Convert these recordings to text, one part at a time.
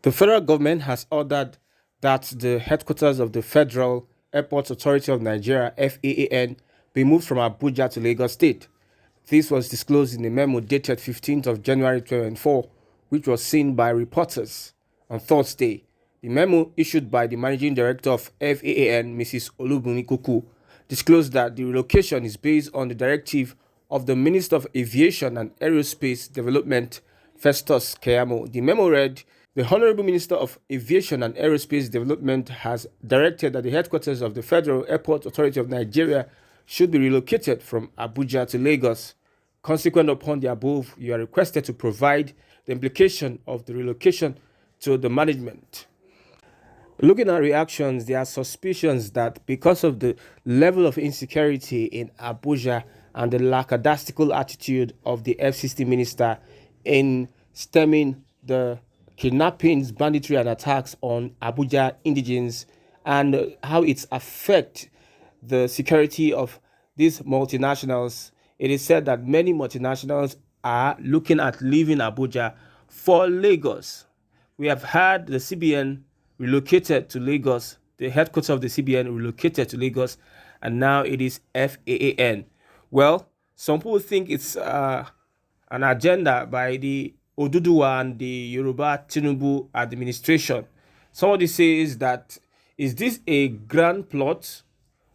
The federal government has ordered that the headquarters of the Federal Airports Authority of Nigeria (FAAN) be moved from Abuja to Lagos State. This was disclosed in a memo dated 15th of January 2024, which was seen by reporters on Thursday. The memo issued by the managing director of FAAN, Mrs. Olubunmi Kuku, disclosed that the relocation is based on the directive of the Minister of Aviation and Aerospace Development, Festus Keyamo. The memo read, "The Honorable Minister of Aviation and Aerospace Development has directed that the headquarters of the Federal Airport Authority of Nigeria should be relocated from Abuja to Lagos. Consequent upon the above, you are requested to provide the implication of the relocation to the management." Looking at reactions, there are suspicions that because of the level of insecurity in Abuja and the lackadaisical attitude of the FCC minister in stemming the kidnappings, banditry, and attacks on Abuja indigents and how it affects the security of these multinationals, it is said that many multinationals are looking at leaving Abuja for Lagos. We have had the CBN relocated to Lagos, the headquarters of the CBN relocated to Lagos, and now it is FAAN. Well, some people think it's an agenda by the Oduduwa and the Yoruba Tinubu administration. Somebody says that, is this a grand plot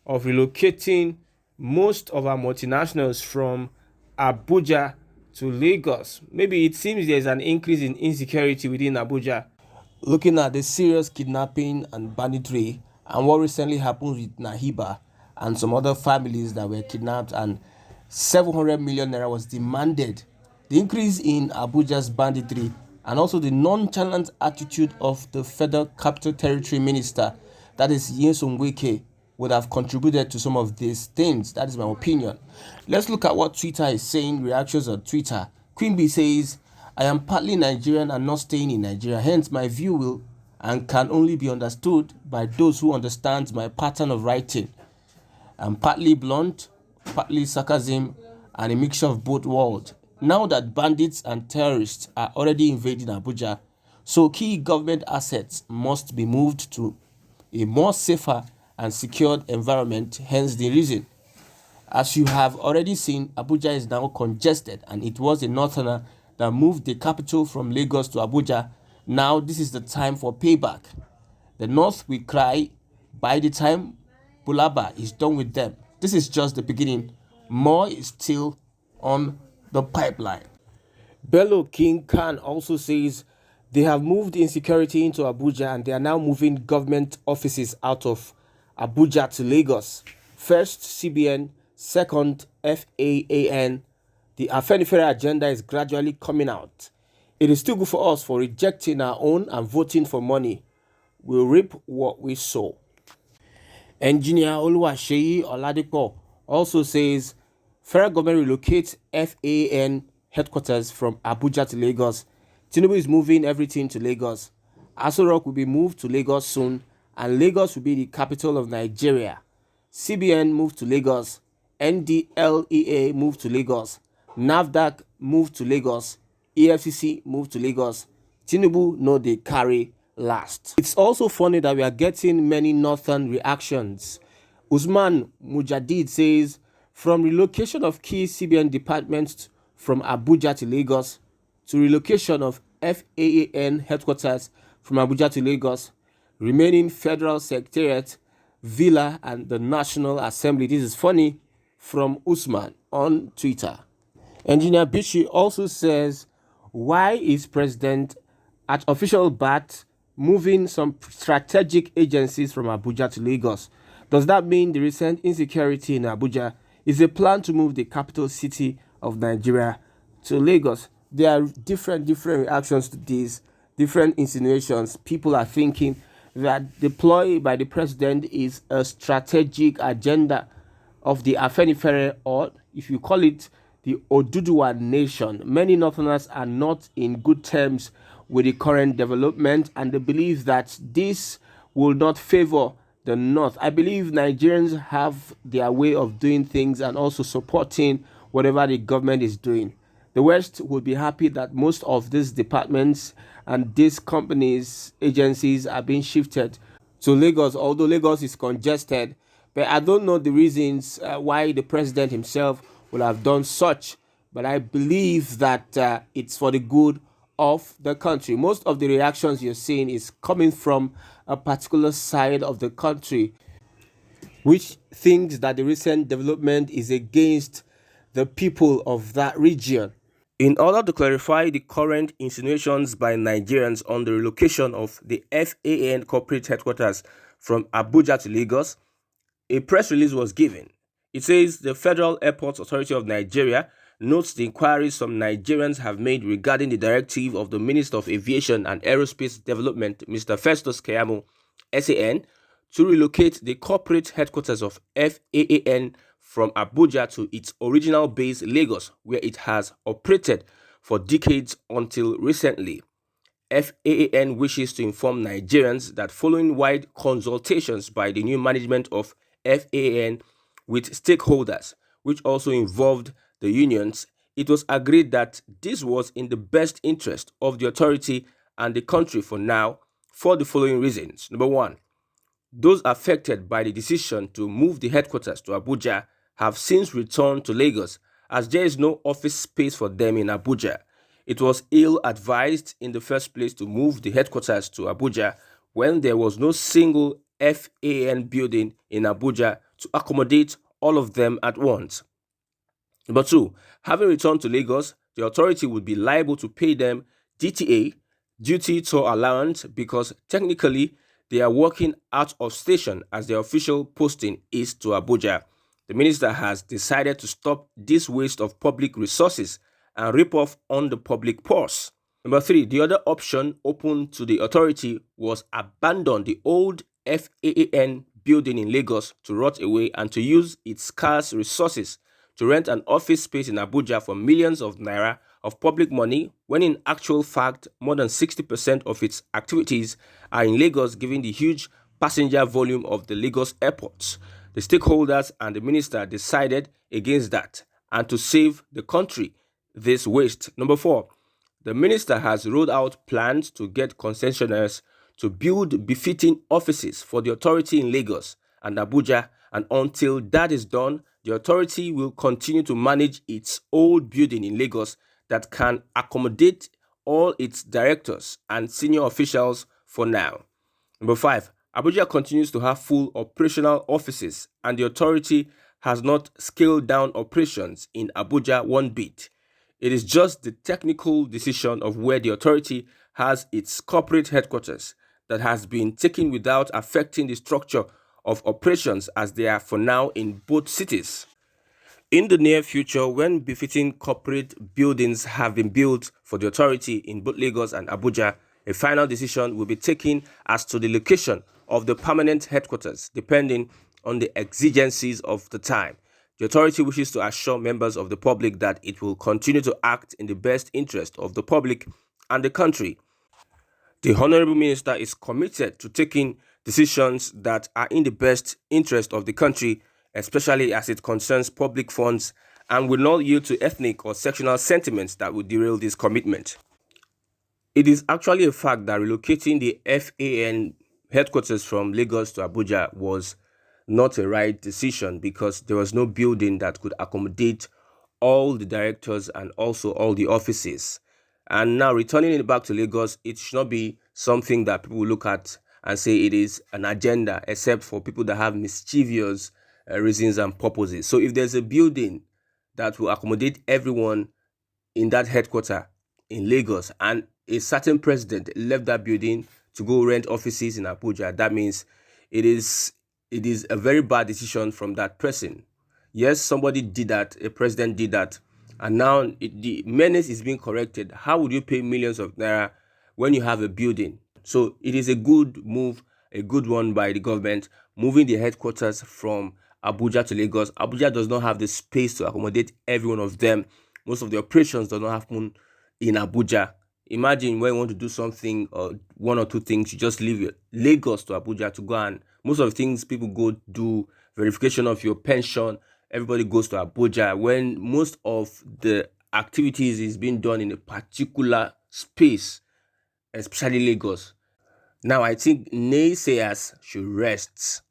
of relocating most of our multinationals from Abuja to Lagos? Maybe it seems there's an increase in insecurity within Abuja. Looking at the serious kidnapping and banditry and what recently happened with Nahiba and some other families that were kidnapped and 700 million naira was demanded, the increase in Abuja's banditry and also the nonchalant attitude of the Federal Capital Territory Minister, that is Nyesom Wike, would have contributed to some of these things. That is my opinion. Let's look at what Twitter is saying, reactions on Twitter. Queen Bee says, "I am partly Nigerian and not staying in Nigeria, hence my view will and can only be understood by those who understand my pattern of writing. I'm partly blunt, partly sarcasm, and a mixture of both worlds. Now that bandits and terrorists are already invading Abuja, so key government assets must be moved to a more safer and secured environment, hence the reason. As you have already seen, Abuja is now congested and it was a northerner that moved the capital from Lagos to Abuja. Now this is the time for payback. The North will cry by the time Bulaba is done with them. This is just the beginning. More is still on the pipeline." Bello King Khan also says they have moved insecurity into Abuja and they are now moving government offices out of Abuja to Lagos. First CBN, second FAAN. The Afenifere agenda is gradually coming out. It is still good for us for rejecting our own and voting for money. We'll reap what we sow. Engineer Oluwaseyi Oladipo also says federal government relocates FAAN headquarters from Abuja to Lagos. Tinubu is moving everything to Lagos. ASO Rock will be moved to Lagos soon, and Lagos will be the capital of Nigeria. CBN moved to Lagos. NDLEA moved to Lagos. NAFDAC moved to Lagos. EFCC moved to Lagos. Tinubu no dey carry last. It's also funny that we are getting many northern reactions. Usman Mujadid says, from relocation of key CBN departments from Abuja to Lagos to relocation of FAAN headquarters from Abuja to Lagos, remaining Federal Secretariat, Villa and the National Assembly. This is funny from Usman on Twitter. Engineer Bichi also says, why is President at official bat moving some strategic agencies from Abuja to Lagos? Does that mean the recent insecurity in Abuja is a plan to move the capital city of Nigeria to Lagos? There are different reactions to these, different insinuations. People are thinking that deployed by the president is a strategic agenda of the Afenifere, or if you call it the Oduduwa nation. Many Northerners are not in good terms with the current development and they believe that this will not favor the North. I believe Nigerians have their way of doing things and also supporting whatever the government is doing. The West will be happy that most of these departments and these companies, agencies are being shifted to Lagos, although Lagos is congested. But I don't know the reasons why the president himself will have done such. But I believe that it's for the good of the country. Most of the reactions you're seeing is coming from a particular side of the country, which thinks that the recent development is against the people of that region. In order to clarify the current insinuations by Nigerians on the relocation of the FAN corporate headquarters from Abuja to Lagos, a press release was given. It says the Federal Airports Authority of Nigeria notes the inquiries some Nigerians have made regarding the directive of the Minister of Aviation and Aerospace Development, Mr. Festus Keyamo, SAN, to relocate the corporate headquarters of FAAN from Abuja to its original base, Lagos, where it has operated for decades until recently. FAAN wishes to inform Nigerians that following wide consultations by the new management of FAAN with stakeholders, which also involved the unions, it was agreed that this was in the best interest of the authority and the country for now, for the following reasons. Number one, those affected by the decision to move the headquarters to Abuja have since returned to Lagos, as there is no office space for them in Abuja. It was ill-advised in the first place to move the headquarters to Abuja when there was no single FAN building in Abuja to accommodate all of them at once. Number two, having returned to Lagos, the authority would be liable to pay them DTA, duty tour allowance, because technically they are working out of station as their official posting is to Abuja. The minister has decided to stop this waste of public resources and rip off on the public purse. Number three, the other option open to the authority was abandon the old FAAN building in Lagos to rot away and to use its scarce resources to rent an office space in Abuja for millions of naira of public money, when in actual fact more than 60% of its activities are in Lagos, given the huge passenger volume of the Lagos airports. The stakeholders and the minister decided against that and to save the country this waste. Number four, the minister has rolled out plans to get concessionaires to build befitting offices for the authority in Lagos and Abuja, and until that is done, the authority will continue to manage its old building in Lagos that can accommodate all its directors and senior officials for now. Number five, Abuja continues to have full operational offices, and the authority has not scaled down operations in Abuja one bit. It is just the technical decision of where the authority has its corporate headquarters that has been taken without affecting the structure of operations as they are for now in both cities. In the near future, when befitting corporate buildings have been built for the authority in both Lagos and Abuja, a final decision will be taken as to the location of the permanent headquarters, depending on the exigencies of the time. The authority wishes to assure members of the public that it will continue to act in the best interest of the public and the country. The Honorable Minister is committed to taking decisions that are in the best interest of the country, especially as it concerns public funds, and will not yield to ethnic or sectional sentiments that would derail this commitment. It is actually a fact that relocating the FAN headquarters from Lagos to Abuja was not a right decision, because there was no building that could accommodate all the directors and also all the offices. And now returning it back to Lagos, it should not be something that people will look at and say it is an agenda, except for people that have mischievous reasons and purposes. So if there's a building that will accommodate everyone in that headquarter in Lagos, and a certain president left that building to go rent offices in Abuja, that means it is a very bad decision from that person. Yes, somebody did that, a president did that, and now the menace is being corrected. How would you pay millions of naira when you have a building? So it is a good move, a good one by the government, moving the headquarters from Abuja to Lagos. Abuja does not have the space to accommodate every one of them. Most of the operations do not happen in Abuja. Imagine when you want to do something, or one or two things, you just leave Lagos to Abuja to go, and most of the things people go do, verification of your pension, everybody goes to Abuja, when most of the activities is being done in a particular space. especially Lagos. Now, I think naysayers should rest.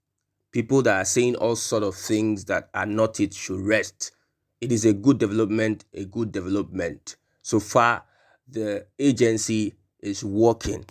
People that are saying all sort of things that are not it should rest. It is a good development, a good development. So far, the agency is working.